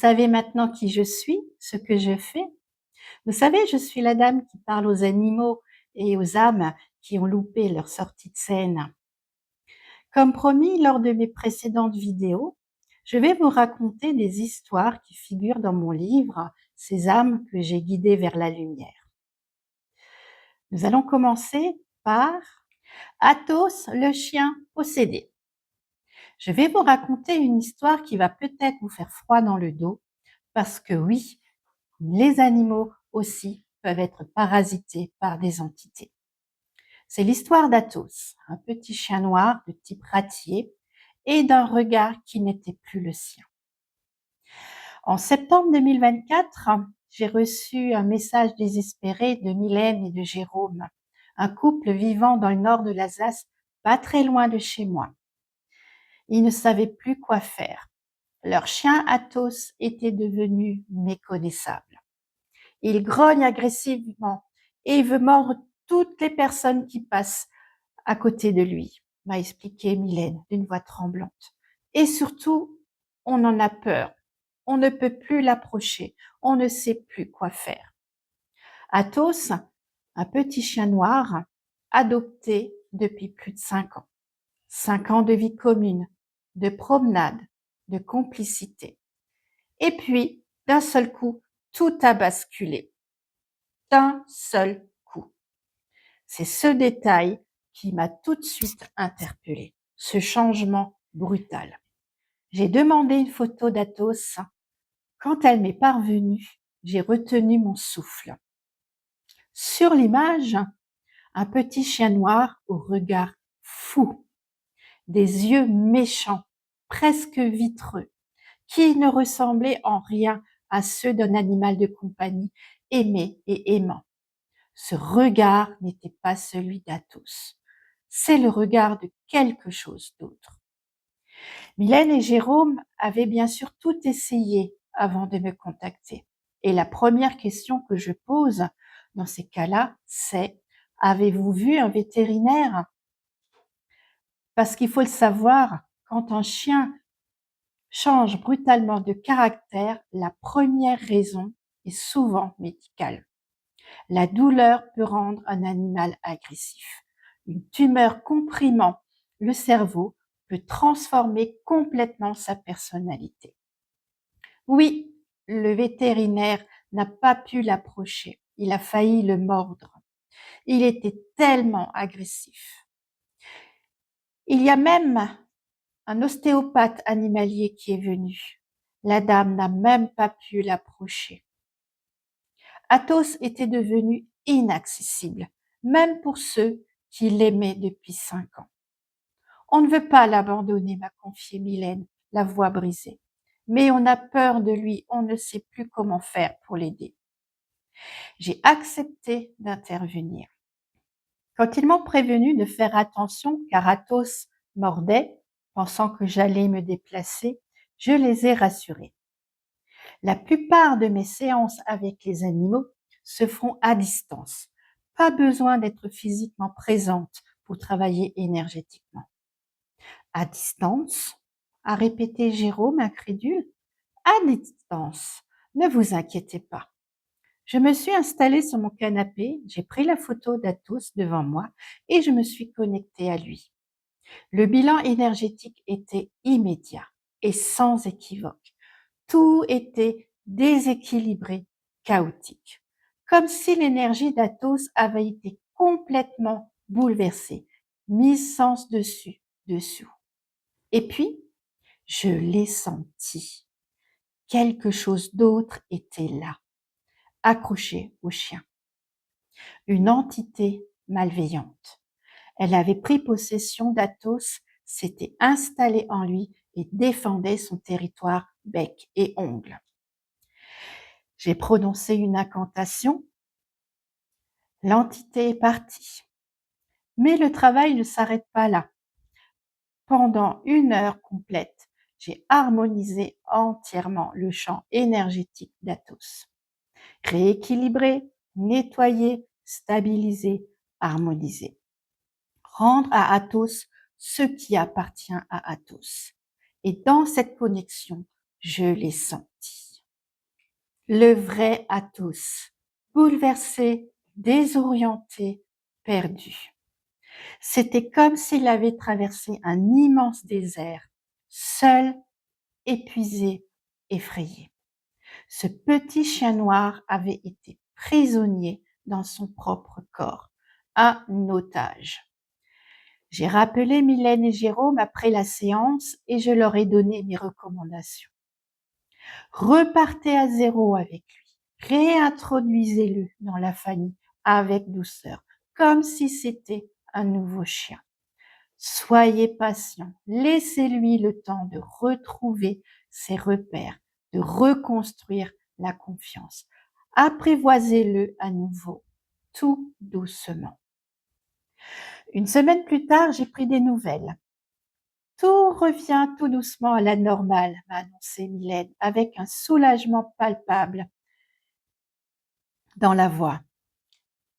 savez maintenant qui je suis, ce que je fais? Vous savez, je suis la dame qui parle aux animaux et aux âmes qui ont loupé leur sortie de scène. Comme promis lors de mes précédentes vidéos, je vais vous raconter des histoires qui figurent dans mon livre « Ces âmes que j'ai guidées vers la lumière ». Nous allons commencer par Athos, le chien possédé. Je vais vous raconter une histoire qui va peut-être vous faire froid dans le dos, parce que oui, les animaux aussi peuvent être parasités par des entités. C'est l'histoire d'Athos, un petit chien noir de type ratier et d'un regard qui n'était plus le sien. En septembre 2024, j'ai reçu un message désespéré de Mylène et de Jérôme, un couple vivant dans le nord de l'Alsace, pas très loin de chez moi. Ils ne savaient plus quoi faire. Leur chien Athos était devenu méconnaissable. Il grogne agressivement et il veut mordre toutes les personnes qui passent à côté de lui, m'a expliqué Mylène d'une voix tremblante. Et surtout, on en a peur. On ne peut plus l'approcher. On ne sait plus quoi faire. Athos, un petit chien noir, adopté depuis plus de 5 ans. 5 ans de vie commune, de promenade, de complicité. Et puis, d'un seul coup, tout a basculé. D'un seul coup. C'est ce détail qui m'a tout de suite interpellée, ce changement brutal. J'ai demandé une photo d'Athos. Quand elle m'est parvenue, j'ai retenu mon souffle. Sur l'image, un petit chien noir au regard fou, des yeux méchants, presque vitreux, qui ne ressemblaient en rien à ceux d'un animal de compagnie aimé et aimant. Ce regard n'était pas celui d'Athos. C'est le regard de quelque chose d'autre. Mylène et Jérôme avaient bien sûr tout essayé avant de me contacter. Et la première question que je pose dans ces cas-là, c'est « Avez-vous vu un vétérinaire ?» Parce qu'il faut le savoir, quand un chien change brutalement de caractère, la première raison est souvent médicale. La douleur peut rendre un animal agressif. Une tumeur comprimant le cerveau peut transformer complètement sa personnalité. Oui, le vétérinaire n'a pas pu l'approcher. Il a failli le mordre. Il était tellement agressif. Il y a même un ostéopathe animalier qui est venu. La dame n'a même pas pu l'approcher. Athos était devenu inaccessible, même pour ceux qui l'aimaient depuis 5 ans. On ne veut pas l'abandonner, m'a confié Mylène, la voix brisée. Mais on a peur de lui, on ne sait plus comment faire pour l'aider. J'ai accepté d'intervenir. Quand ils m'ont prévenu de faire attention car Athos mordait, pensant que j'allais me déplacer, je les ai rassurés. La plupart de mes séances avec les animaux se font à distance. Pas besoin d'être physiquement présente pour travailler énergétiquement. À distance, a répété Jérôme incrédule. À distance, ne vous inquiétez pas. Je me suis installée sur mon canapé, j'ai pris la photo d'Athos devant moi et je me suis connectée à lui. Le bilan énergétique était immédiat et sans équivoque. Tout était déséquilibré, chaotique, comme si l'énergie d'Athos avait été complètement bouleversée, mise sens dessus, dessous. Et puis, je l'ai senti. Quelque chose d'autre était là, accroché au chien. Une entité malveillante. Elle avait pris possession d'Athos, s'était installée en lui et défendait son territoire bec et ongles. J'ai prononcé une incantation. L'entité est partie. Mais le travail ne s'arrête pas là. Pendant 1 heure complète, j'ai harmonisé entièrement le champ énergétique d'Athos. Rééquilibrer, nettoyer, stabiliser, harmoniser. Rendre à Athos ce qui appartient à Athos. Et dans cette connexion, je l'ai senti. le vrai Athos, bouleversé, désorienté, perdu. C'était comme s'il avait traversé un immense désert, seul, épuisé, effrayé. Ce petit chien noir avait été prisonnier dans son propre corps, un otage. J'ai rappelé Mylène et Jérôme après la séance et je leur ai donné mes recommandations. Repartez à zéro avec lui, réintroduisez-le dans la famille avec douceur, comme si c'était un nouveau chien. Soyez patient, laissez-lui le temps de retrouver ses repères, de reconstruire la confiance. Apprivoisez-le à nouveau, tout doucement. Une semaine plus tard, j'ai pris des nouvelles. Tout revient tout doucement à la normale, m'a annoncé Mylène, avec un soulagement palpable dans la voix.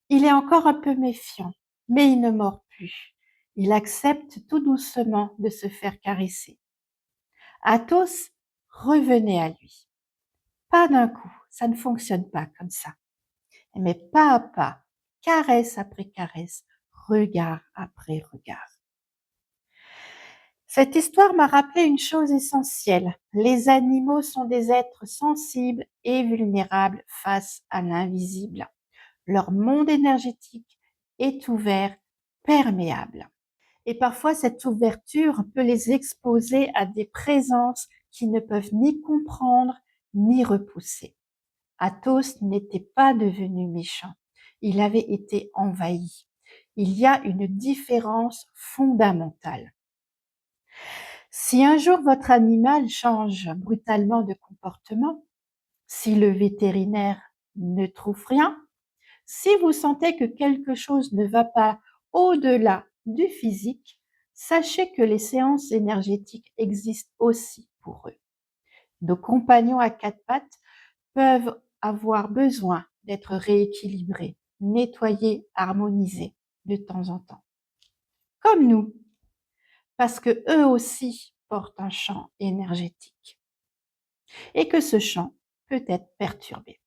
Il est encore un peu méfiant, mais il ne mord plus. Il accepte tout doucement de se faire caresser. Athos revenait à lui. Pas d'un coup, ça ne fonctionne pas comme ça. Mais pas à pas, caresse après caresse, regard après regard. Cette histoire m'a rappelé une chose essentielle. Les animaux sont des êtres sensibles et vulnérables face à l'invisible. Leur monde énergétique est ouvert, perméable. Et parfois, cette ouverture peut les exposer à des présences qui ne peuvent ni comprendre ni repousser. Athos n'était pas devenu méchant. Il avait été envahi. Il y a une différence fondamentale. Si un jour votre animal change brutalement de comportement, si le vétérinaire ne trouve rien, si vous sentez que quelque chose ne va pas au-delà du physique, sachez que les séances énergétiques existent aussi pour eux. Nos compagnons à quatre pattes peuvent avoir besoin d'être rééquilibrés, nettoyés, harmonisés de temps en temps. Comme nous, parce que eux aussi portent un champ énergétique et que ce champ peut être perturbé.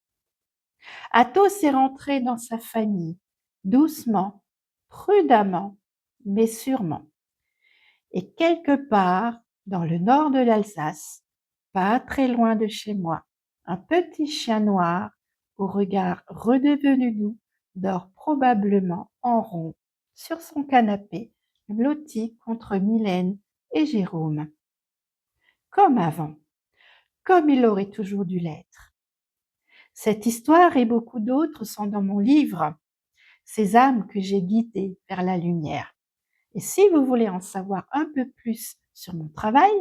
Athos est rentré dans sa famille, doucement, prudemment, mais sûrement. Et quelque part, dans le nord de l'Alsace, pas très loin de chez moi, un petit chien noir, au regard redevenu doux, dort probablement en rond sur son canapé, blotti contre Mylène et Jérôme. Comme avant, comme il aurait toujours dû l'être. Cette histoire et beaucoup d'autres sont dans mon livre, Ces âmes que j'ai guidées vers la lumière. Et si vous voulez en savoir un peu plus sur mon travail,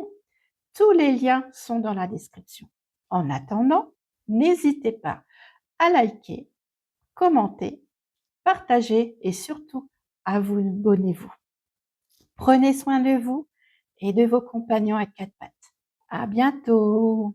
tous les liens sont dans la description. En attendant, n'hésitez pas à liker, commenter, partager et surtout à vous abonnez-vous. Prenez soin de vous et de vos compagnons à quatre pattes. À bientôt!